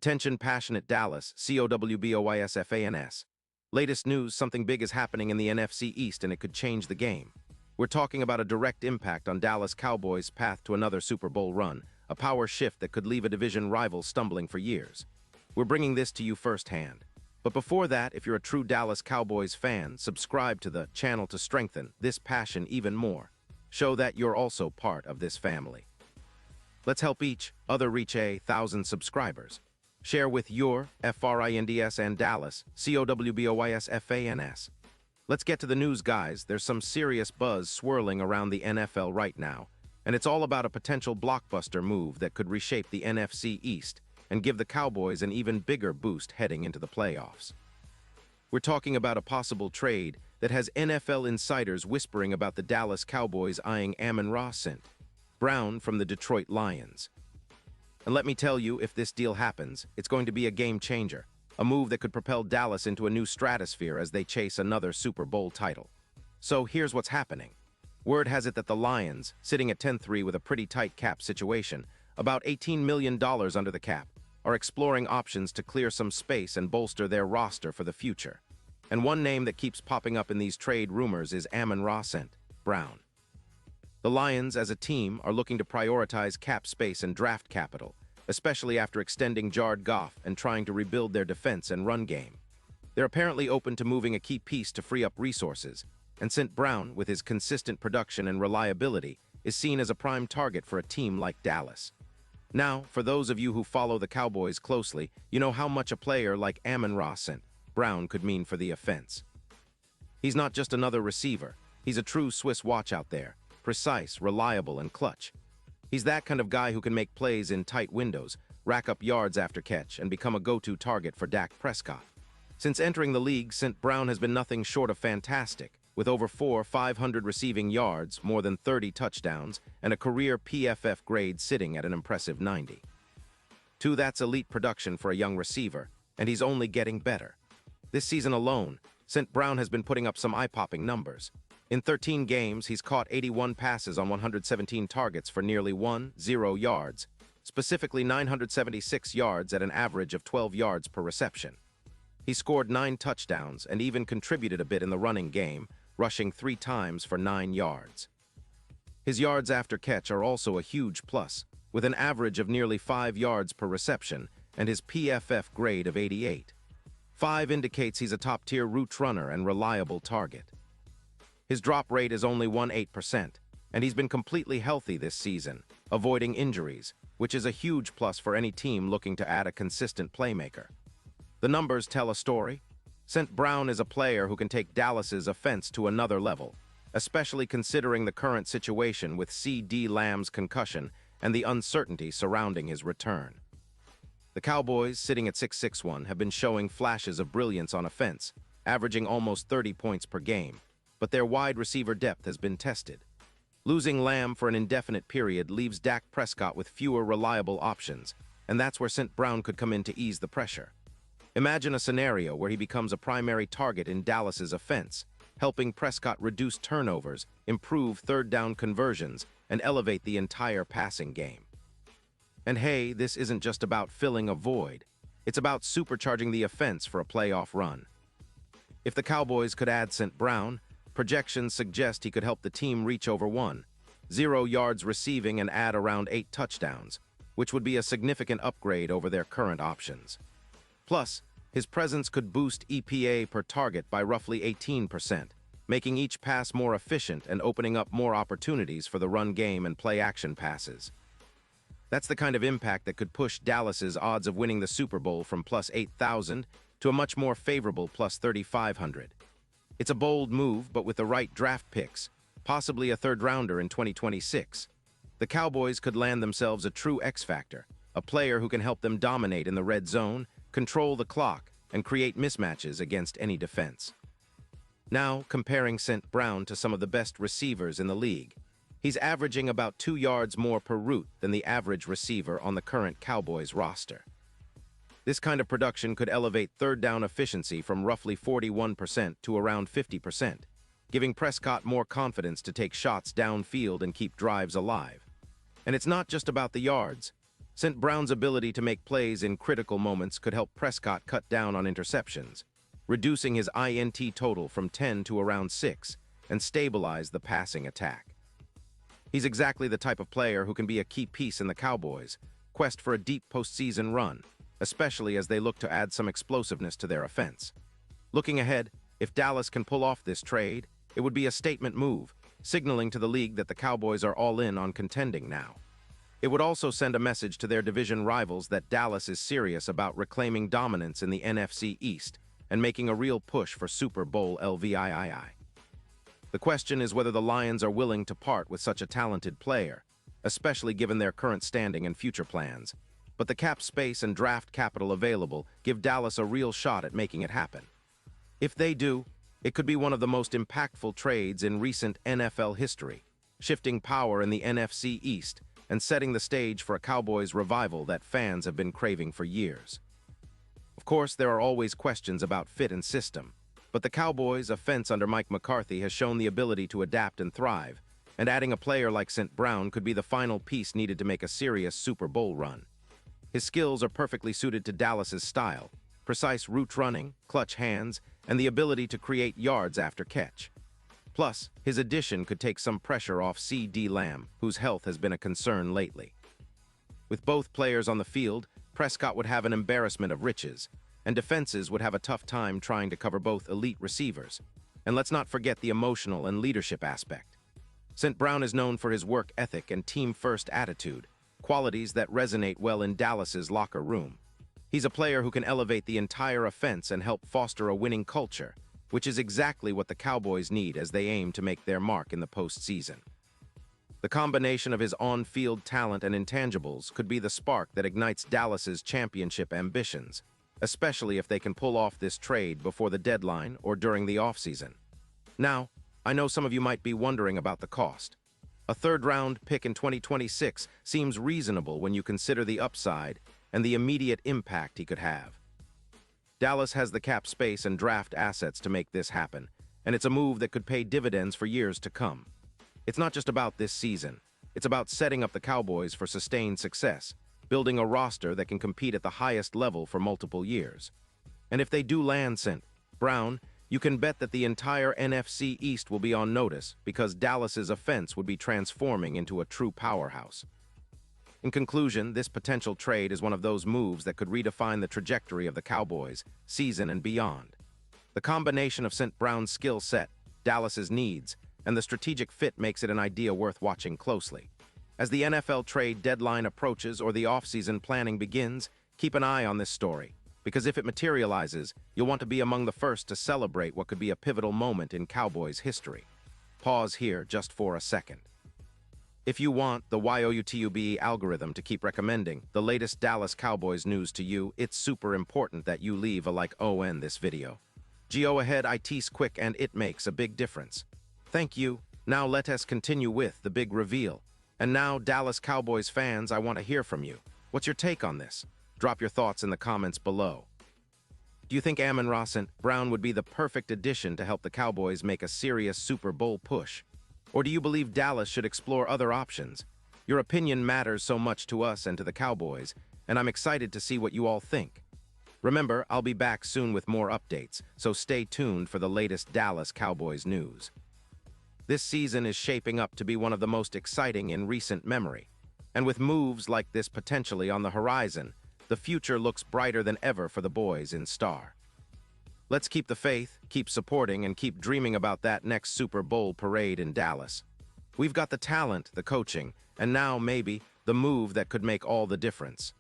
Attention passionate Dallas, Cowboys fans. Latest news, something big is happening in the NFC East and it could change the game. We're talking about a direct impact on Dallas Cowboys' path to another Super Bowl run, a power shift that could leave a division rival stumbling for years. We're bringing this to you firsthand. But before that, if you're a true Dallas Cowboys fan, subscribe to the channel to strengthen this passion even more. Show that you're also part of this family. Let's help each other reach 1,000 subscribers. Share with your friends and Dallas, Cowboys fans. Let's get to the news, guys. There's some serious buzz swirling around the NFL right now, and it's all about a potential blockbuster move that could reshape the NFC East and give the Cowboys an even bigger boost heading into the playoffs. We're talking about a possible trade that has NFL insiders whispering about the Dallas Cowboys eyeing Amon-Ra St. Brown from the Detroit Lions. And let me tell you, if this deal happens, it's going to be a game changer, a move that could propel Dallas into a new stratosphere as they chase another Super Bowl title. So here's what's happening. Word has it that the Lions, sitting at 10-3 with a pretty tight cap situation, about $18 million under the cap, are exploring options to clear some space and bolster their roster for the future. And one name that keeps popping up in these trade rumors is Amon-Ra St. Brown. The Lions, as a team, are looking to prioritize cap space and draft capital, especially after extending Jared Goff and trying to rebuild their defense and run game. They're apparently open to moving a key piece to free up resources, and St. Brown, with his consistent production and reliability, is seen as a prime target for a team like Dallas. Now, for those of you who follow the Cowboys closely, you know how much a player like Amon-Ra St. Brown could mean for the offense. He's not just another receiver, he's a true Swiss watch out there. Precise, reliable, and clutch. He's that kind of guy who can make plays in tight windows, rack up yards after catch, and become a go-to target for Dak Prescott. Since entering the league, St. Brown has been nothing short of fantastic, with over 500 receiving yards, more than 30 touchdowns, and a career PFF grade sitting at an impressive 90. That's elite production for a young receiver, and he's only getting better. This season alone, St. Brown has been putting up some eye-popping numbers. In 13 games, he's caught 81 passes on 117 targets for nearly 10 yards, specifically 976 yards at an average of 12 yards per reception. He scored 9 touchdowns and even contributed a bit in the running game, rushing 3 times for 9 yards. His yards after catch are also a huge plus, with an average of nearly 5 yards per reception and his PFF grade of 88. 5 indicates he's a top-tier route runner and reliable target. His drop rate is only 18%, and he's been completely healthy this season, avoiding injuries, which is a huge plus for any team looking to add a consistent playmaker. The numbers tell a story. St. Brown is a player who can take Dallas's offense to another level, especially considering the current situation with CeeDee Lamb's concussion and the uncertainty surrounding his return. The Cowboys, sitting at 6-6-1, have been showing flashes of brilliance on offense, averaging almost 30 points per game. But their wide receiver depth has been tested. Losing Lamb for an indefinite period leaves Dak Prescott with fewer reliable options, and that's where St. Brown could come in to ease the pressure. Imagine a scenario where he becomes a primary target in Dallas's offense, helping Prescott reduce turnovers, improve third-down conversions, and elevate the entire passing game. And hey, this isn't just about filling a void. It's about supercharging the offense for a playoff run. If the Cowboys could add St. Brown, projections suggest he could help the team reach over 10 yards receiving and add around 8 touchdowns, which would be a significant upgrade over their current options. Plus, his presence could boost EPA per target by roughly 18%, making each pass more efficient and opening up more opportunities for the run game and play-action passes. That's the kind of impact that could push Dallas's odds of winning the Super Bowl from plus 8,000 to a much more favorable plus 3,500. It's a bold move, but with the right draft picks, possibly a third-rounder in 2026, the Cowboys could land themselves a true X-factor, a player who can help them dominate in the red zone, control the clock, and create mismatches against any defense. Now, comparing St. Brown to some of the best receivers in the league, he's averaging about 2 yards more per route than the average receiver on the current Cowboys roster. This kind of production could elevate third-down efficiency from roughly 41% to around 50%, giving Prescott more confidence to take shots downfield and keep drives alive. And it's not just about the yards. St. Brown's ability to make plays in critical moments could help Prescott cut down on interceptions, reducing his INT total from 10 to around 6, and stabilize the passing attack. He's exactly the type of player who can be a key piece in the Cowboys' quest for a deep postseason run, especially as they look to add some explosiveness to their offense. Looking ahead, if Dallas can pull off this trade, it would be a statement move, signaling to the league that the Cowboys are all in on contending now. It would also send a message to their division rivals that Dallas is serious about reclaiming dominance in the NFC East and making a real push for Super Bowl LVIII. The question is whether the Lions are willing to part with such a talented player, especially given their current standing and future plans. But the cap space and draft capital available give Dallas a real shot at making it happen. If they do, it could be one of the most impactful trades in recent NFL history, shifting power in the NFC East and setting the stage for a Cowboys revival that fans have been craving for years. Of course, there are always questions about fit and system, but the Cowboys' offense under Mike McCarthy has shown the ability to adapt and thrive, and adding a player like St. Brown could be the final piece needed to make a serious Super Bowl run. His skills are perfectly suited to Dallas's style: precise route running, clutch hands, and the ability to create yards after catch. Plus, his addition could take some pressure off C.D. Lamb, whose health has been a concern lately. With both players on the field, Prescott would have an embarrassment of riches, and defenses would have a tough time trying to cover both elite receivers. And let's not forget the emotional and leadership aspect. St. Brown is known for his work ethic and team-first attitude, qualities that resonate well in Dallas's locker room. He's a player who can elevate the entire offense and help foster a winning culture, which is exactly what the Cowboys need as they aim to make their mark in the postseason. The combination of his on-field talent and intangibles could be the spark that ignites Dallas's championship ambitions, especially if they can pull off this trade before the deadline or during the offseason. Now, I know some of you might be wondering about the cost. A third-round pick in 2026 seems reasonable when you consider the upside and the immediate impact he could have. Dallas has the cap space and draft assets to make this happen, and it's a move that could pay dividends for years to come. It's not just about this season. It's about setting up the Cowboys for sustained success, building a roster that can compete at the highest level for multiple years. And if they do land St. Brown, you can bet that the entire NFC East will be on notice because Dallas's offense would be transforming into a true powerhouse. In conclusion, this potential trade is one of those moves that could redefine the trajectory of the Cowboys' season and beyond. The combination of St. Brown's skill set, Dallas's needs, and the strategic fit makes it an idea worth watching closely. As the NFL trade deadline approaches or the offseason planning begins, keep an eye on this story, because if it materializes, you'll want to be among the first to celebrate what could be a pivotal moment in Cowboys history. Pause here just for a second. If you want the YouTube algorithm to keep recommending the latest Dallas Cowboys news to you, it's super important that you leave a like on this video. Go ahead, it's quick and it makes a big difference. Thank you. Now let us continue with the big reveal. And now, Dallas Cowboys fans, I want to hear from you. What's your take on this? Drop your thoughts in the comments below. Do you think Amon-Ra St. Brown would be the perfect addition to help the Cowboys make a serious Super Bowl push? Or do you believe Dallas should explore other options? Your opinion matters so much to us and to the Cowboys, and I'm excited to see what you all think. Remember, I'll be back soon with more updates, so stay tuned for the latest Dallas Cowboys news. This season is shaping up to be one of the most exciting in recent memory, and with moves like this potentially on the horizon, the future looks brighter than ever for the boys in Star. Let's keep the faith, keep supporting, and keep dreaming about that next Super Bowl parade in Dallas. We've got the talent, the coaching, and now, maybe, the move that could make all the difference.